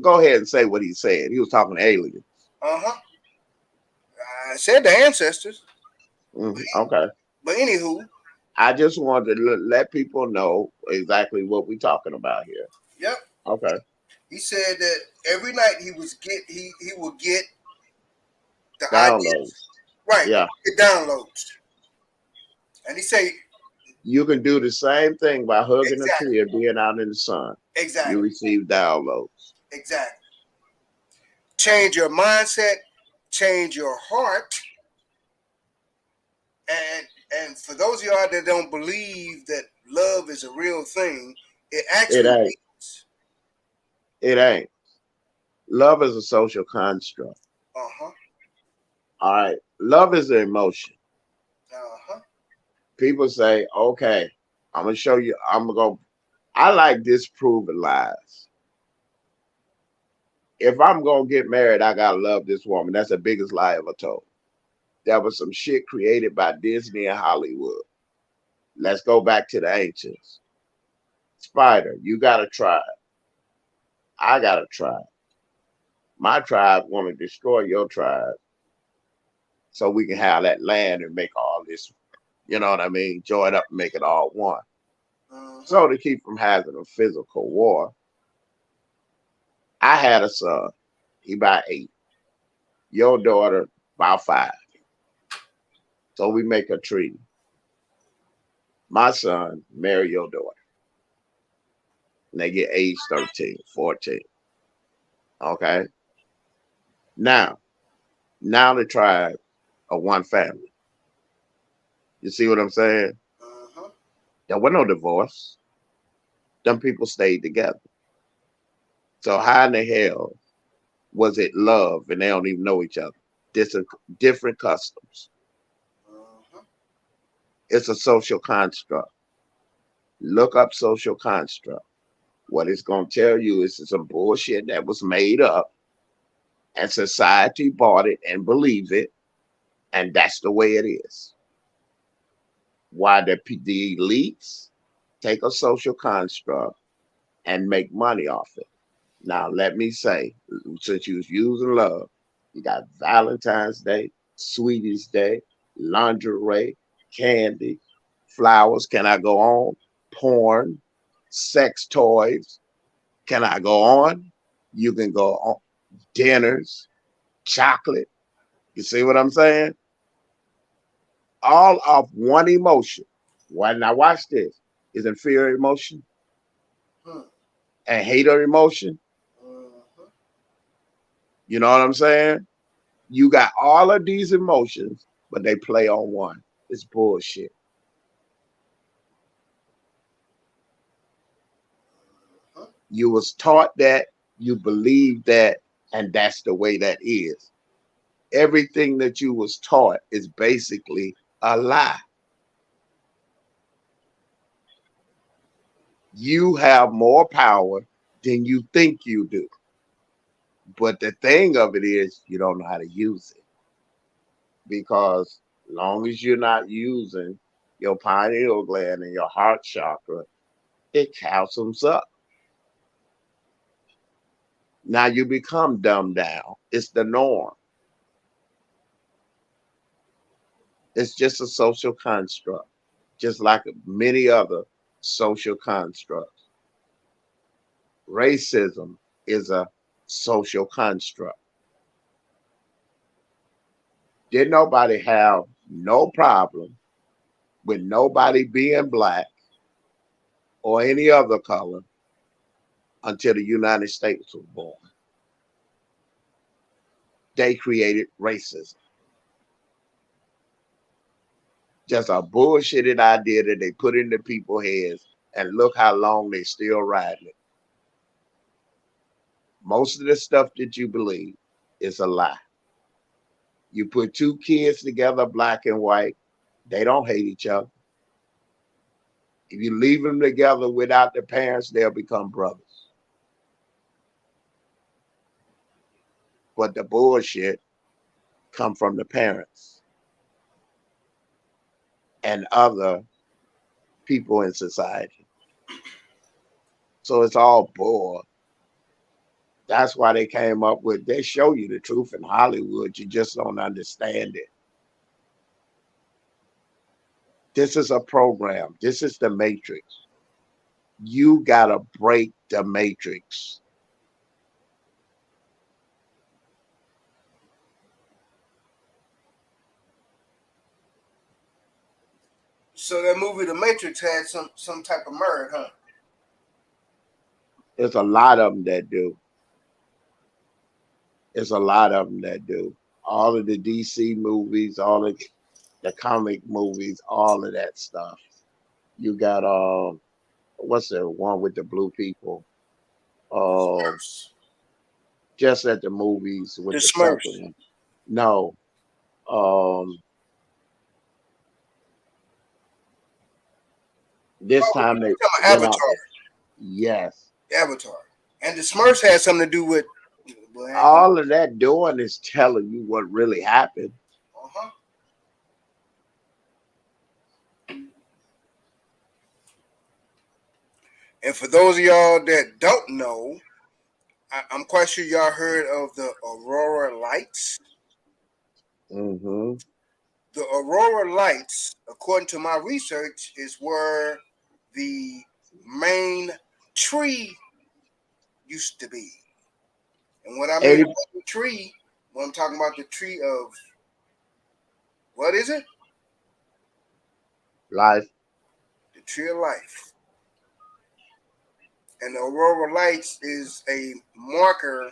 Go ahead and say what he said. He was talking to aliens. Uh-huh. I said the ancestors, Okay. but anywho, I just wanted to let people know exactly what we're talking about here. yep. Okay. He said that every night he would get the ideas Downloads. right, Yeah. the downloads, and he say You can do the same thing by hugging a exactly, tree or being out in the sun. You exactly, receive downloads. exactly. Change your mindset, change your heart, and for those of y'all that don't believe that love is a real thing, it It actually ain't. is. It ain't. Love is a social construct. Uh huh. All right. Love is an emotion. Uh huh. People say, okay, I'm going to show you. I like disproving lies. If I'm going to get married, I got to love this woman. That's the biggest lie ever told. That was some shit created by Disney and Hollywood. Let's go back to the ancients. Spider, you got a tribe. I got a tribe. My tribe want to destroy your tribe so we can have that land and make all this, you know what I mean? Join up and make it all one. Uh-huh. So to keep from having a physical war, I had a son. He about 8. Your daughter about 5. So we make a treaty. My son marry your daughter. And they get age 13, 14. Okay. Now the tribe are one family. You see what I'm saying? Uh-huh. There was no divorce. Them people stayed together. So how in the hell was it love and they don't even know each other? Different customs. Uh-huh. It's a social construct. Look up social construct. What it's going to tell you is some bullshit that was made up and society bought it and believe it. And that's the way it is. Why the elites take a social construct and make money off it. Now, let me say, since you was using love, you got Valentine's Day, Sweetie's Day, lingerie, candy, flowers. Can I go on? Porn, sex toys. Can I go on? You can go on. Dinners, chocolate. You see what I'm saying? All of one emotion. Why now watch this. Is inferior emotion Hmm. and hater emotion. Uh-huh. You know what I'm saying? You got all of these emotions, but they play on one. It's bullshit. Huh? You was taught that, you believe that, and that's the way that is. Everything that you was taught is basically a lie. You have more power than you think you do. But the thing of it is, you don't know how to use it because long as you're not using your pineal gland and your heart chakra, it calciums up. Now you become dumbed down. It's the norm. It's just a social construct, just like many other social constructs. Racism is a social construct. Did nobody have no problem with nobody being black or any other color until the United States was born? They created racism. Just a bullshitted idea that they put into people's heads, and look how long they still riding it. Most of the stuff that you believe is a lie. You put two kids together, black and white, they don't hate each other. If you leave them together without their parents, they'll become brothers. But the bullshit come from the parents and other people in society. So it's all bull. That's why they came up with, they show you the truth in Hollywood. You just don't understand it. This is a program. This is the Matrix. You got to break the Matrix. So that movie, The Matrix, had some type of murder, huh? There's a lot of them that do. There's a lot of them that do. All of the DC movies, all of the comic movies, all of that stuff. You got what's the one with the blue people? Um, Smurfs. just at the movies The with the second Smurfs. one. No. Um, this Oh, time they you're talking about went out. Avatar. Yes. Avatar. And the Smurfs had something to do with what happened. All of that doing is telling you what really happened. Uh-huh. And for those of y'all that don't know, I'm quite sure y'all heard of the Aurora Lights. Mm-hmm. The Aurora Lights, according to my research, is where the main tree used to be. And what I mean 80 by the tree, when I'm talking about the tree of, what is it? life. The tree of life. And the Aurora Lights is a marker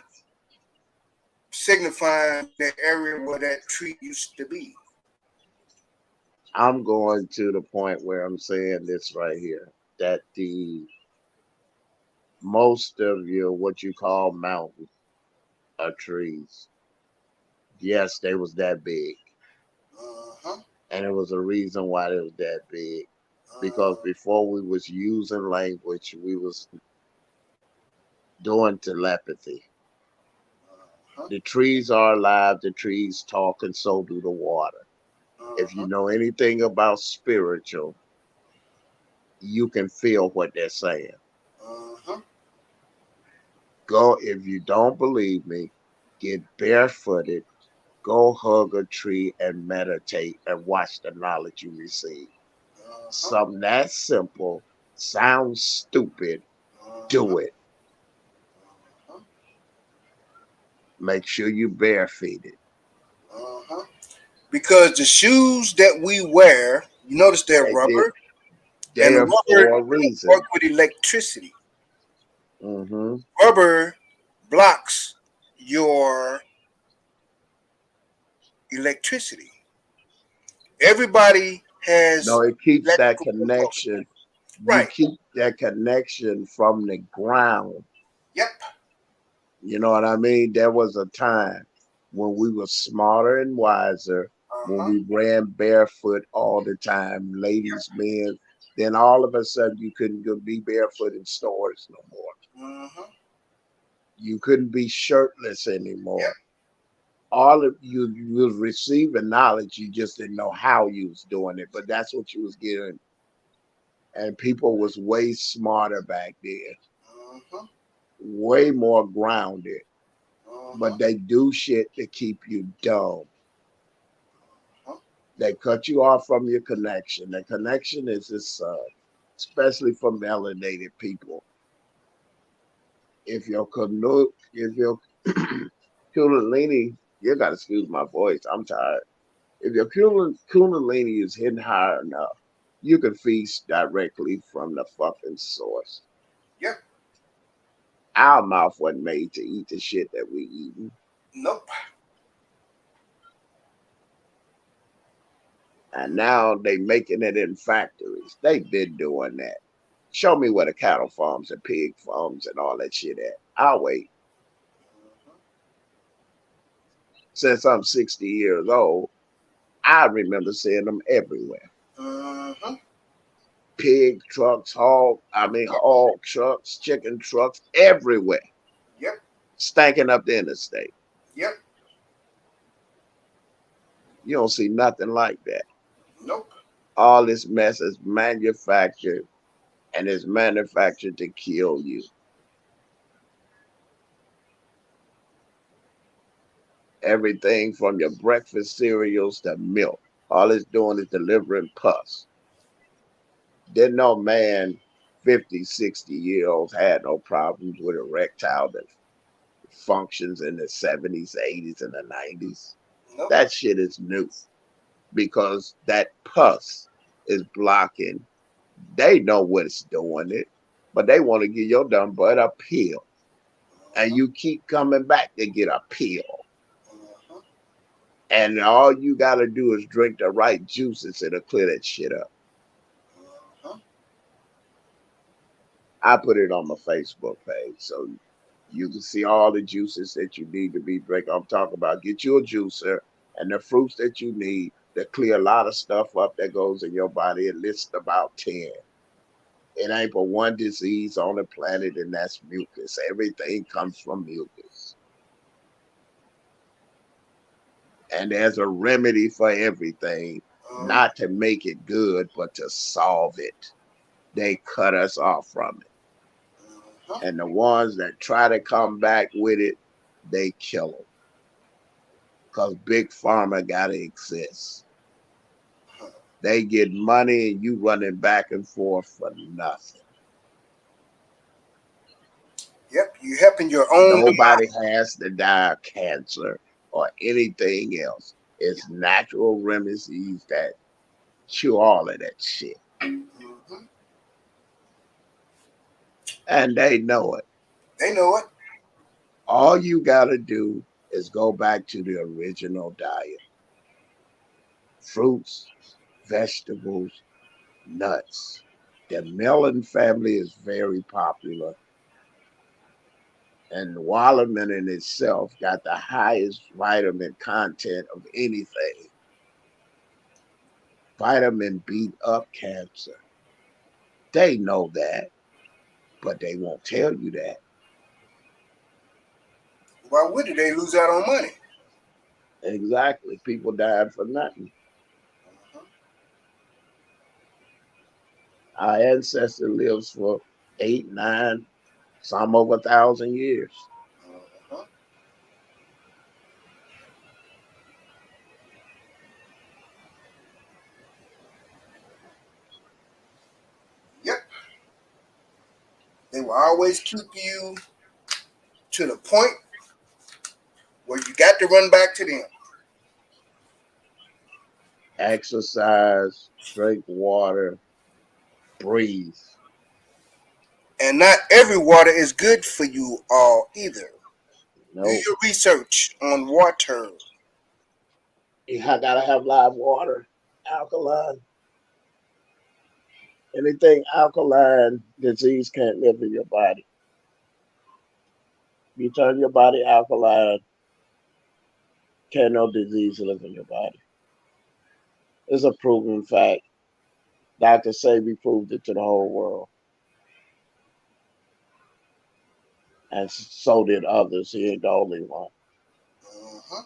signifying the area where that tree used to be. I'm going to the point where I'm saying this right here, that the most of your what you call mountains are trees. Yes, they was that big. Uh-huh. And it was a reason why they was that big. Because Uh, before we was using language, we was doing telepathy. uh-huh. The trees are alive, the trees talk, and so do the water. If you Uh-huh. know anything about spiritual, you can feel what they're saying. Uh-huh. Go, if you don't believe me, get barefooted, go hug a tree and meditate and watch the knowledge you receive. Uh-huh. Something that simple, sounds stupid, Uh-huh. do it. Make sure you barefooted. Uh-huh. Because the shoes that we wear, you notice they're They did, rubber, they and are rubber for a don't work reason. with electricity. Hmm. Rubber blocks your electricity. Everybody No, has it keeps that electrical component. connection. You Right. keep that connection from the ground. Yep. You know what I mean? There was a time when we were smarter and wiser, when Uh-huh. we ran barefoot all the time, Yep. ladies, men. Then all of a sudden you couldn't go be barefoot in stores no more. Mm-hmm. You couldn't be shirtless Yep. anymore. All of you was receiving knowledge, you just didn't know how you was doing it, but that's what you was getting. And people was way smarter back then, Mm-hmm. way more grounded, Mm-hmm. but they do shit to keep you dumb. Mm-hmm. They cut you off from your connection. The connection is this, especially for melanated people. If your kundalini, you gotta excuse my voice. I'm tired. If your kundalini is hitting high enough, you can feast directly from the fucking source. Yep. Our mouth wasn't made to eat the shit that we eating. Nope. And now they making it in factories. They've been doing that. Show me where the cattle farms and pig farms and all that shit at. I'll wait. Since I'm 60 years old, I remember seeing them everywhere. Mm-hmm. Pig trucks, hog trucks, chicken trucks, everywhere. Yep. Stanking up the interstate. Yep. You don't see nothing like that. Nope. All this mess is manufactured and is manufactured to kill you. Everything from your breakfast cereals to milk. All it's doing is delivering pus. Didn't no man 50, 60-year-olds had no problems with erectile functions in the 70s, 80s, and the 90s. Nope. That shit is new because that pus is blocking. They know what's doing it, but they want to give your dumb butt a pill. And Mm-hmm. you keep coming back to get a pill. Mm-hmm. And all you got to do is drink the right juices. It'll clear that shit up. Mm-hmm. I put it on my Facebook page so you can see all the juices that you need to be drinking. I'm talking about get you a juicer and the fruits that you need to clear a lot of stuff up that goes in your body. It lists about 10. It ain't but one disease on the planet, and that's mucus. Everything comes from mucus. And there's a remedy for everything, not to make it good, but to solve it. They cut us off from it. Mm-hmm. And the ones that try to come back with it, they kill them. Because Big Pharma got to exist. They get money and you running back and forth for nothing. Yep. You helping your own Nobody demise. has to die of cancer or anything else. It's natural remedies that cure all of that shit. Mm-hmm. And they know it. They know it. All you got to do is go back to the original diet. Fruits, vegetables, nuts. The melon family is very popular. And watermelon in itself got the highest vitamin content of anything. Vitamin beat up cancer. They know that, but they won't tell you that. Why would they lose out on money? Exactly. People died for nothing. Mm-hmm. Our ancestor lives for 8, 9, some over 1,000 years. Mm-hmm. Yep. They will always keep you to the point where you got to run back to them. Exercise, drink water, breathe. And not every water is good for you all either. Do Nope. your research on water. You gotta have live water, alkaline. Anything alkaline, disease can't live in your body. You turn your body alkaline, can't no disease live in your body. It's a proven fact. Dr. Sebi proved it to the whole world, and so did others. He ain't the only one. Uh-huh.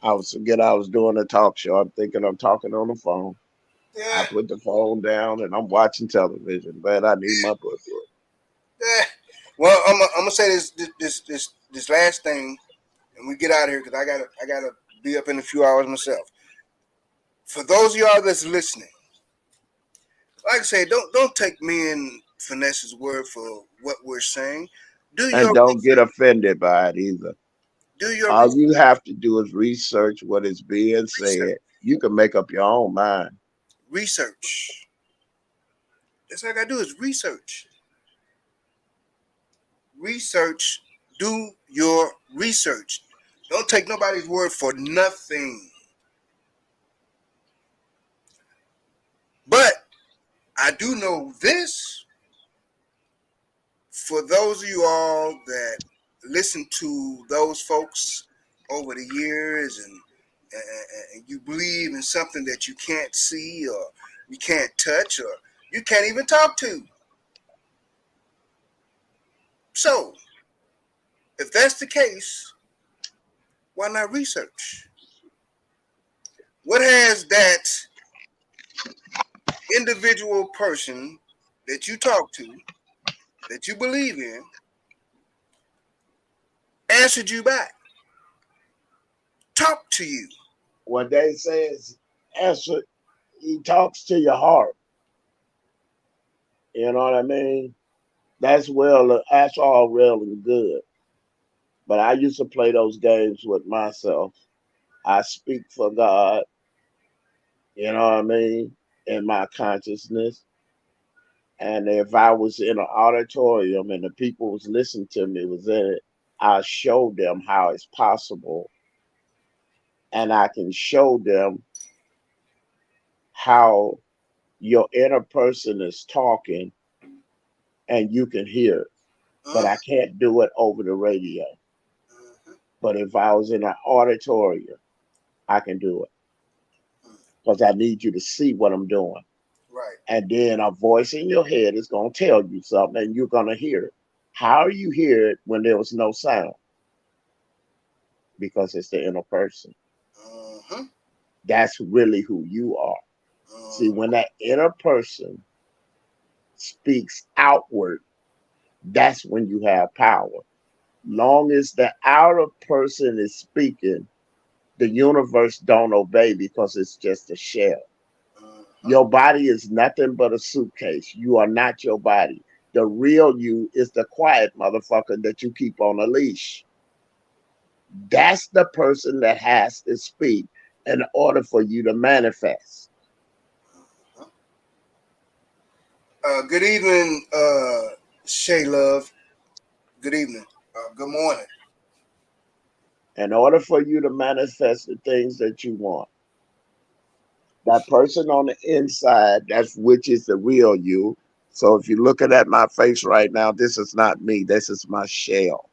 I was doing a talk show. I'm thinking I'm talking on the phone. I Yeah. put the phone down and I'm watching television, but I need my book. Yeah. Well, I'm gonna say this last thing, and we get out of here because I gotta be up in a few hours myself. For those of y'all that's listening, like I say, don't take me and Finesse's word for what we're saying. Do And your don't get research. offended by it either. Do your All you have to do is research what is being research. said. You can make up your own mind. Research. That's all I gotta do is research. Research. Do your research. Don't take nobody's word for nothing. But I do know this for those of you all that listen to those folks over the years and you believe in something that you can't see or you can't touch or you can't even talk to. So, if that's the case, why not research? What has that individual person that you talk to, that you believe in, answered you back? Talk to you. What they say is answer. He talks to your heart. You know what I mean? That's well. That's all real and good. But I used to play those games with myself. I speak for God. You know what I mean? In my consciousness. And if I was in an auditorium and the people was listening to me was in it, I show them how it's possible, and I can show them how your inner person is talking and you can hear it. But I Uh-huh. can't do it over the radio. Uh-huh. But if I was in an auditorium, I can do it because I need you to see what I'm doing. Right. And then a voice in your head is going to tell you something and you're going to hear it. How you hear it when there was no sound? Because it's the inner person. Uh-huh. That's really who you are. See, Uh-huh. when that inner person speaks outward, that's when you have power. Long as the outer person is speaking, the universe don't obey because it's just a shell. Uh-huh. Your body is nothing but a suitcase. You are not your body. The real you is the quiet motherfucker that you keep on a leash. That's the person that has to speak in order for you to manifest. Good evening, Shay Love. Good evening. Good morning. In order for you to manifest the things that you want, that person on the inside, that's which is the real you. So if you're looking at my face right now, this is not me. This is my shell.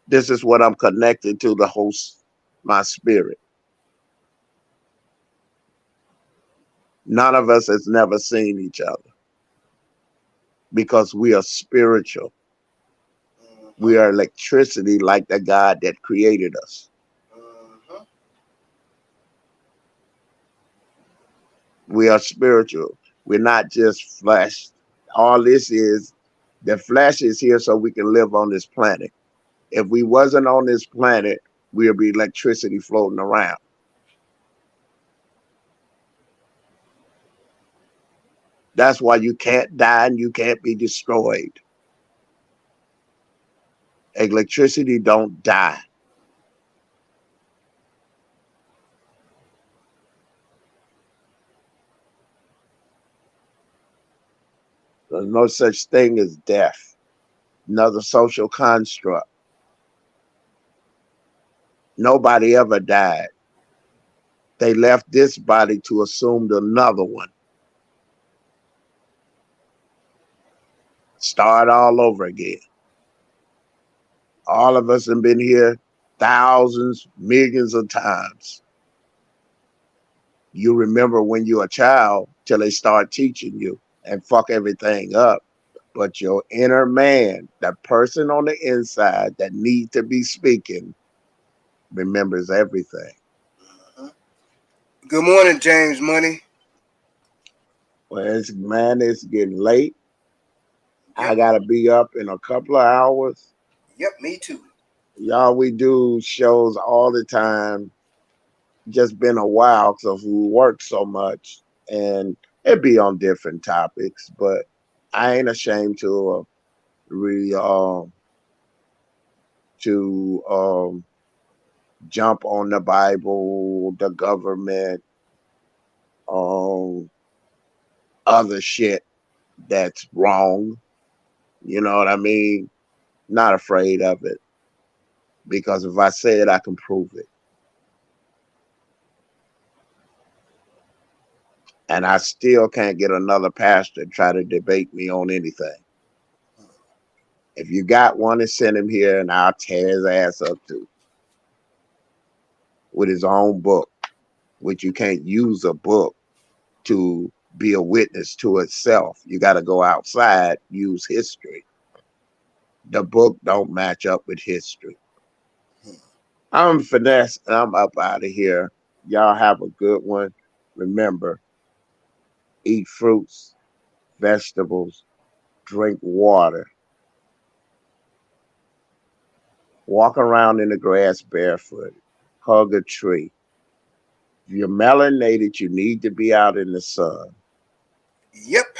This is what I'm connected to the host, my spirit. None of us has never seen each other because we are spiritual. Uh-huh. We are electricity like the God that created us. Uh-huh. We are spiritual. We're not just flesh. All this is, the flesh is here so we can live on this planet. If we wasn't on this planet, we'd be electricity floating around. That's why you can't die and you can't be destroyed. Electricity don't die. There's no such thing as death. Another social construct. Nobody ever died. They left this body to assume another one. Start all over again. All of us have been here thousands, millions of times. You remember when you're a child till they start teaching you and fuck everything up. But your inner man, that person on the inside that needs to be speaking, remembers everything. Good morning, James Money. Well, it's getting late. I Yep. gotta be up in a couple of hours. Yep, me too. Y'all, we do shows all the time. Just been a while because we work so much, and it be on different topics. But I ain't ashamed re to jump on the Bible, the government, um, other shit that's wrong. You know what I mean? Not afraid of it because if I say it, I can prove it. And I still can't get another pastor to try to debate me on anything. If you got one, to send him here and I'll tear his ass up too. With his own book, which you can't use a book to be a witness to itself. You got to go outside, use history. The book don't match up with history. I'm Finesse, and I'm up out of here. Y'all have a good one. Remember, eat fruits, vegetables, drink water, walk around in the grass barefoot, hug a tree. If you're melanated, you need to be out in the sun Yep.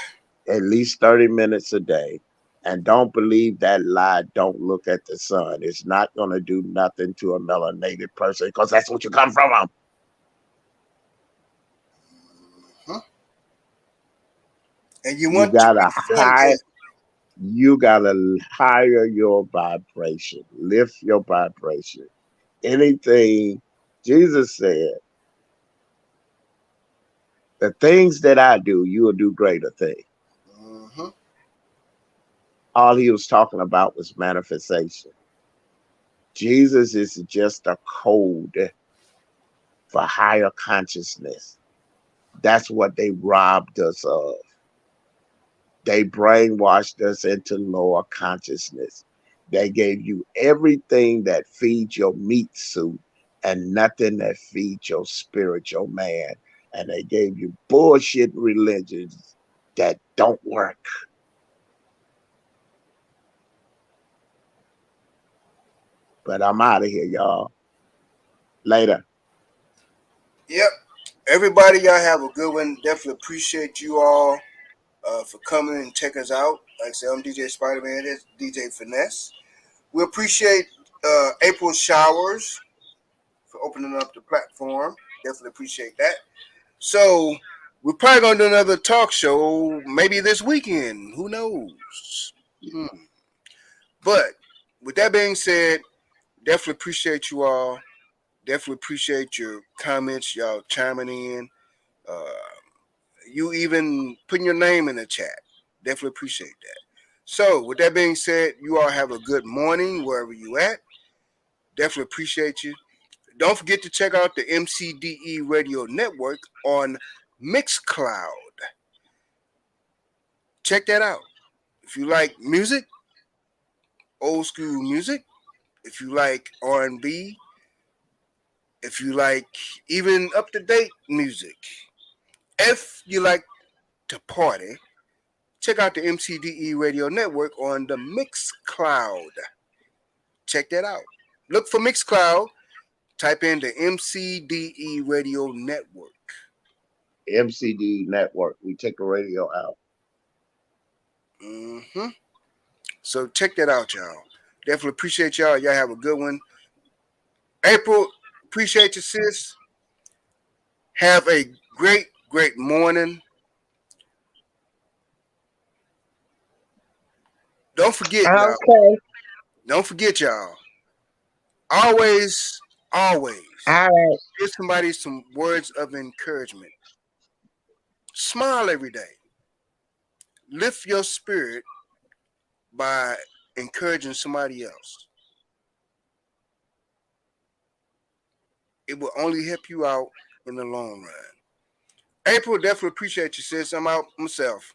at least 30 minutes a day. And don't believe that lie, don't look at the sun. It's not going to do nothing to a melanated person because that's what you come from. Huh? And you You want to got to be high, fun. you got to higher your vibration, lift your vibration. Anything, Jesus said, the things that I do, you will do greater things. Mm-hmm. All he was talking about was manifestation. Jesus is just a code for higher consciousness. That's what they robbed us of. They brainwashed us into lower consciousness. They gave you everything that feeds your meat suit and nothing that feeds your spiritual man. And they gave you bullshit religions that don't work. But I'm out of here, y'all. Later. Yep. Everybody, y'all have a good one. Definitely appreciate you all for coming and checking us out. Like I said, I'm DJ Spidaman. This DJ Finesse. We appreciate April Showers for opening up the platform. Definitely appreciate that. So we're probably gonna do another talk show maybe this weekend. Who knows? Hmm. But with that being said, definitely appreciate you all. Definitely appreciate your comments, y'all chiming in. Uh, you even putting your name in the chat. Definitely appreciate that. So, with that being said, you all have a good morning wherever you at. Definitely appreciate you. Don't forget to check out the MCDE Radio Network on Mixcloud. Check that out. If you like music, old school music, if you like R&B, if you like even up to date music, if you like to party, check out the MCDE Radio Network on the Mixcloud. Check that out. Look for Mixcloud. Type in the MCDE Radio Network. MCD network. We take the radio out. Mm-hmm. So check that out, y'all. Definitely appreciate y'all. Y'all have a good one. April, appreciate you, sis. Have a great, great morning. Don't forget, y'all. Okay. Don't forget, y'all. Always, always All right. give somebody some words of encouragement. Smile every day. Lift your spirit by encouraging somebody else. it will only help you out in the long run. April, definitely appreciate you, sis. I'm out myself.